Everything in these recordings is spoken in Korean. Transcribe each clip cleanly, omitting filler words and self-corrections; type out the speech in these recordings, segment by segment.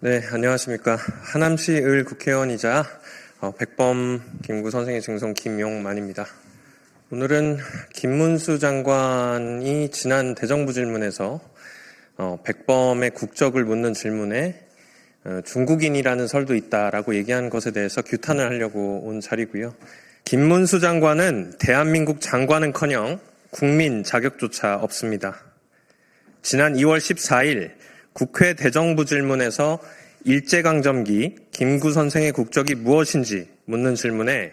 네, 안녕하십니까. 하남시 을 국회의원이자 백범 김구 선생의 증손 김용만입니다. 오늘은 김문수 장관이 지난 대정부 질문에서 백범의 국적을 묻는 질문에 중국인이라는 설도 있다라고 얘기한 것에 대해서 규탄을 하려고 온 자리고요. 김문수 장관은 대한민국 장관은커녕 국민 자격조차 없습니다. 지난 2월 14일 국회 대정부 질문에서 일제강점기 김구 선생의 국적이 무엇인지 묻는 질문에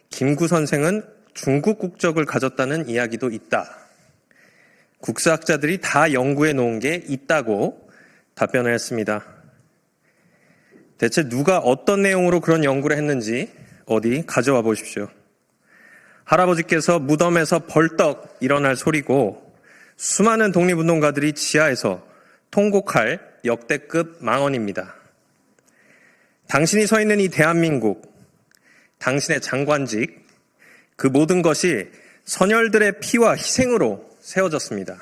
김구 선생은 중국 국적을 가졌다는 이야기도 있다. 국사학자들이 다 연구해 놓은 게 있다고 답변을 했습니다. 대체 누가 어떤 내용으로 그런 연구를 했는지 어디 가져와 보십시오. 할아버지께서 무덤에서 벌떡 일어날 소리고 수많은 독립운동가들이 지하에서 통곡할 역대급 망언입니다. 당신이 서 있는 이 대한민국, 당신의 장관직, 그 모든 것이 선열들의 피와 희생으로 세워졌습니다.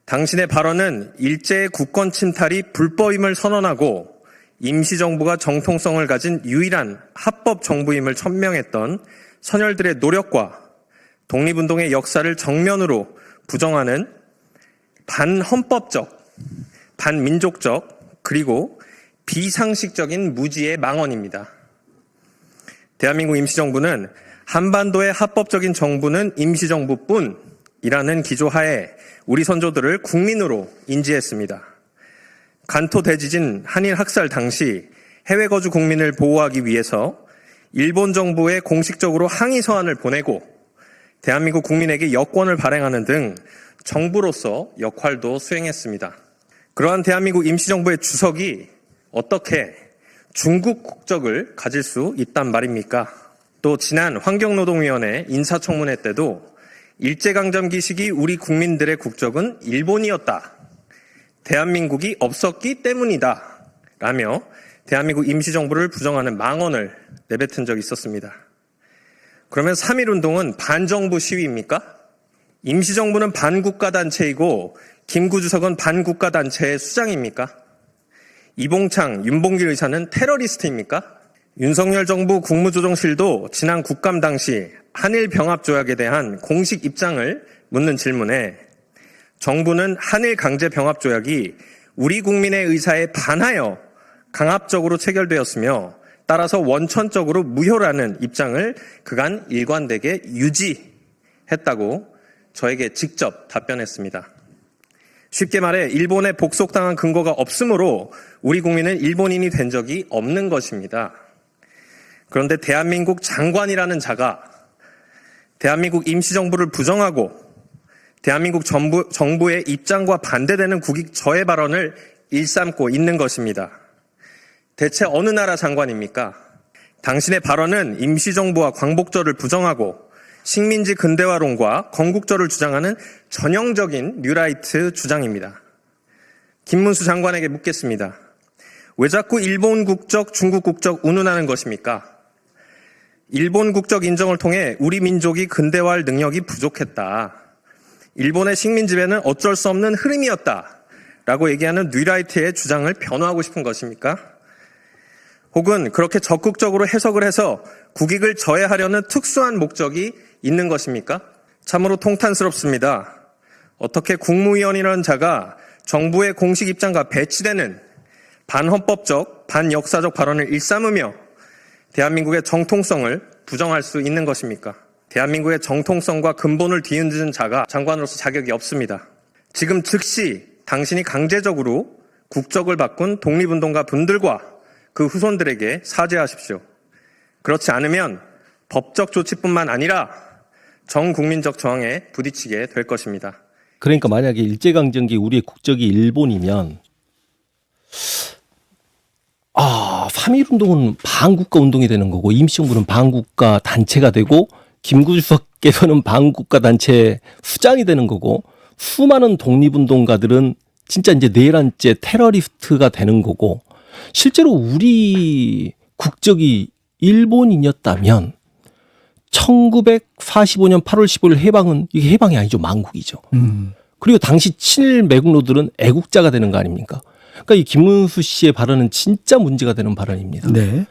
당신의 발언은 일제의 국권 침탈이 불법임을 선언하고 임시정부가 정통성을 가진 유일한 합법 정부임을 천명했던 선열들의 노력과 독립운동의 역사를 정면으로 부정하는 반헌법적, 반민족적, 그리고 비상식적인 무지의 망언입니다. 대한민국 임시정부는 한반도의 합법적인 정부는 임시정부뿐이라는 기조하에 우리 선조들을 국민으로 인지했습니다. 간토 대지진 한일 학살 당시 해외 거주 국민을 보호하기 위해서 일본 정부에 공식적으로 항의 서한을 보내고 대한민국 국민에게 여권을 발행하는 등 정부로서 역할도 수행했습니다. 그러한 대한민국 임시정부의 주석이 어떻게 중국 국적을 가질 수 있단 말입니까? 또 지난 환경노동위원회 인사청문회 때도 일제강점기 시기 우리 국민들의 국적은 일본이었다. 대한민국이 없었기 때문이다. 라며 대한민국 임시정부를 부정하는 망언을 내뱉은 적이 있었습니다. 그러면 3.1운동은 반정부 시위입니까? 임시정부는 반국가 단체이고 김구 주석은 반국가 단체의 수장입니까? 이봉창, 윤봉길 의사는 테러리스트입니까? 윤석열 정부 국무조정실도 지난 국감 당시 한일 병합조약에 대한 공식 입장을 묻는 질문에 정부는 한일 강제병합조약이 우리 국민의 의사에 반하여 강압적으로 체결되었으며 따라서 원천적으로 무효라는 입장을 그간 일관되게 유지했다고 저에게 직접 답변했습니다. 쉽게 말해 일본에 복속당한 근거가 없으므로 우리 국민은 일본인이 된 적이 없는 것입니다. 그런데 대한민국 장관이라는 자가 대한민국 임시정부를 부정하고 대한민국 정부의 입장과 반대되는 국익 저해 발언을 일삼고 있는 것입니다. 대체 어느 나라 장관입니까? 당신의 발언은 임시정부와 광복절을 부정하고 식민지 근대화론과 건국절을 주장하는 전형적인 뉴라이트 주장입니다. 김문수 장관에게 묻겠습니다. 왜 자꾸 일본 국적, 중국 국적 운운하는 것입니까? 일본 국적 인정을 통해 우리 민족이 근대화할 능력이 부족했다. 일본의 식민지배는 어쩔 수 없는 흐름이었다. 라고 얘기하는 뉴라이트의 주장을 변호하고 싶은 것입니까? 혹은 그렇게 적극적으로 해석을 해서 국익을 저해하려는 특수한 목적이 있는 것입니까? 참으로 통탄스럽습니다. 어떻게 국무위원이라는 자가 정부의 공식 입장과 배치되는 반헌법적, 반역사적 발언을 일삼으며 대한민국의 정통성을 부정할 수 있는 것입니까? 대한민국의 정통성과 근본을 뒤흔드는 자가 장관으로서 자격이 없습니다. 지금 즉시 당신이 강제적으로 국적을 바꾼 독립운동가 분들과 그 후손들에게 사죄하십시오. 그렇지 않으면 법적 조치뿐만 아니라 정국민적 저항에 부딪히게 될 것입니다. 그러니까 만약에 일제강점기 우리의 국적이 일본이면 3.1운동은 반국가 운동이 되는 거고 임시정부는 반국가 단체가 되고 김구 주석께서는 반국가 단체 수장이 되는 거고 수많은 독립운동가들은 진짜 이제 내란죄 테러리스트가 되는 거고 실제로 우리 국적이 일본인이었다면 1945년 8월 15일 해방은 이게 해방이 아니죠. 망국이죠. 그리고 당시 친일 매국노들은 애국자가 되는 거 아닙니까? 그러니까 이 김문수 씨의 발언은 진짜 문제가 되는 발언입니다. 네.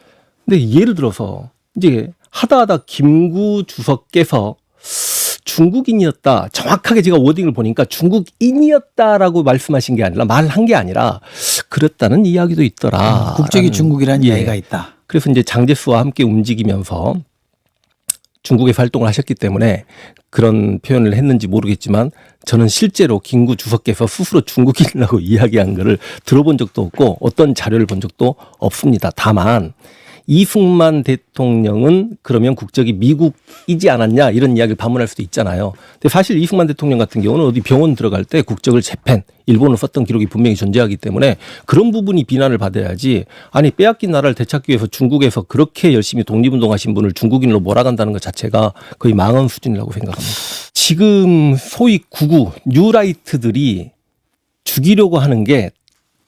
근데 예를 들어서 이제 하다 김구 주석께서 중국인이었다. 정확하게 제가 워딩을 보니까 중국인이었다라고 말씀하신 게 아니라 말한 게 아니라 그랬다는 이야기도 있더라. 국적이 중국이라는 예. 이야기가 있다. 그래서 이제 장제스와 함께 움직이면서 중국에서 활동을 하셨기 때문에 그런 표현을 했는지 모르겠지만 저는 실제로 김구 주석께서 스스로 중국인이라고 이야기한 거를 들어본 적도 없고 어떤 자료를 본 적도 없습니다. 다만 이승만 대통령은 그러면 국적이 미국이지 않았냐 이런 이야기를 반문할 수도 있잖아요. 근데 사실 이승만 대통령 같은 경우는 어디 병원 들어갈 때 국적을 재팬, 일본어 썼던 기록이 분명히 존재하기 때문에 그런 부분이 비난을 받아야지 아니 빼앗긴 나라를 되찾기 위해서 중국에서 그렇게 열심히 독립운동하신 분을 중국인으로 몰아간다는 것 자체가 거의 망언 수준이라고 생각합니다. 지금 소위 구구, 뉴라이트들이 죽이려고 하는 게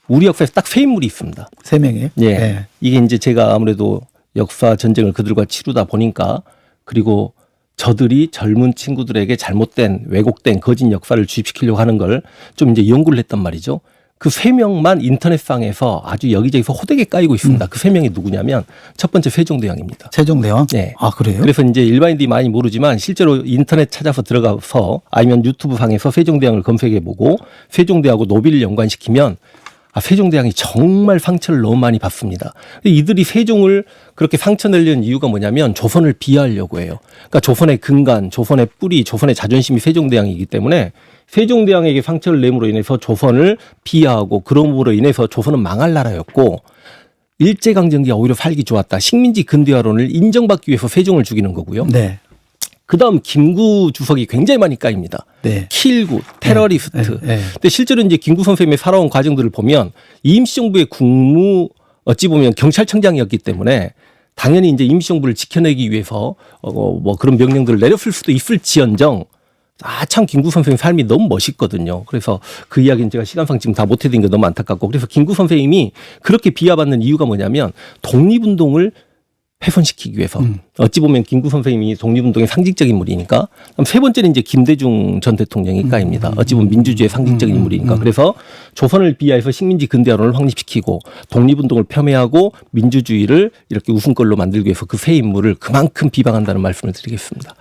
우리 역사에서 딱 세 인물이 있습니다. 3명이에요? 예. 네. 이게 이제 제가 아무래도 역사 전쟁을 그들과 치르다 보니까 그리고 저들이 젊은 친구들에게 잘못된 왜곡된 거짓 역사를 주입시키려고 하는 걸 좀 이제 연구를 했단 말이죠. 그 3명만 인터넷상에서 아주 여기저기서 호되게 까이고 있습니다. 그 3명이 누구냐면 첫 번째 세종대왕입니다. 세종대왕? 네. 아, 그래요? 그래서 이제 일반인들이 많이 모르지만 실제로 인터넷 찾아서 들어가서 아니면 유튜브 상에서 세종대왕을 검색해보고 세종대왕하고 노비를 연관시키면 세종대왕이 정말 상처를 너무 많이 받습니다. 이들이 세종을 그렇게 상처 내려는 이유가 뭐냐면 조선을 비하하려고 해요. 그러니까 조선의 근간, 조선의 뿌리, 조선의 자존심이 세종대왕이기 때문에 세종대왕에게 상처를 내므로 인해서 조선을 비하하고 그럼으로 인해서 조선은 망할 나라였고 일제강점기가 오히려 살기 좋았다. 식민지 근대화론을 인정받기 위해서 세종을 죽이는 거고요. 네. 그다음 김구 주석이 굉장히 많이 까입니다. 네. 킬구, 테러리스트. 네. 근데 실제로 이제 김구 선생님의 살아온 과정들을 보면 임시정부의 국무 어찌 보면 경찰청장이었기 때문에 당연히 이제 임시정부를 지켜내기 위해서 뭐 그런 명령들을 내렸을 수도 있을지언정 참 김구 선생님 삶이 너무 멋있거든요. 그래서 그 이야기는 제가 시간상 지금 다 못해드린 게 너무 안타깝고 그래서 김구 선생님이 그렇게 비하받는 이유가 뭐냐면 독립운동을 훼손시키기 위해서 어찌 보면 김구 선생님이 독립운동의 상징적인 인물이니까 그럼 세 번째는 이제 김대중 전 대통령이 까입니다. 어찌 보면 민주주의의 상징적인 인물이니까 그래서 조선을 비하해서 식민지 근대화론을 확립시키고 독립운동을 폄훼하고 민주주의를 이렇게 우승걸로 만들기 위해서 그 세 인물을 그만큼 비방한다는 말씀을 드리겠습니다.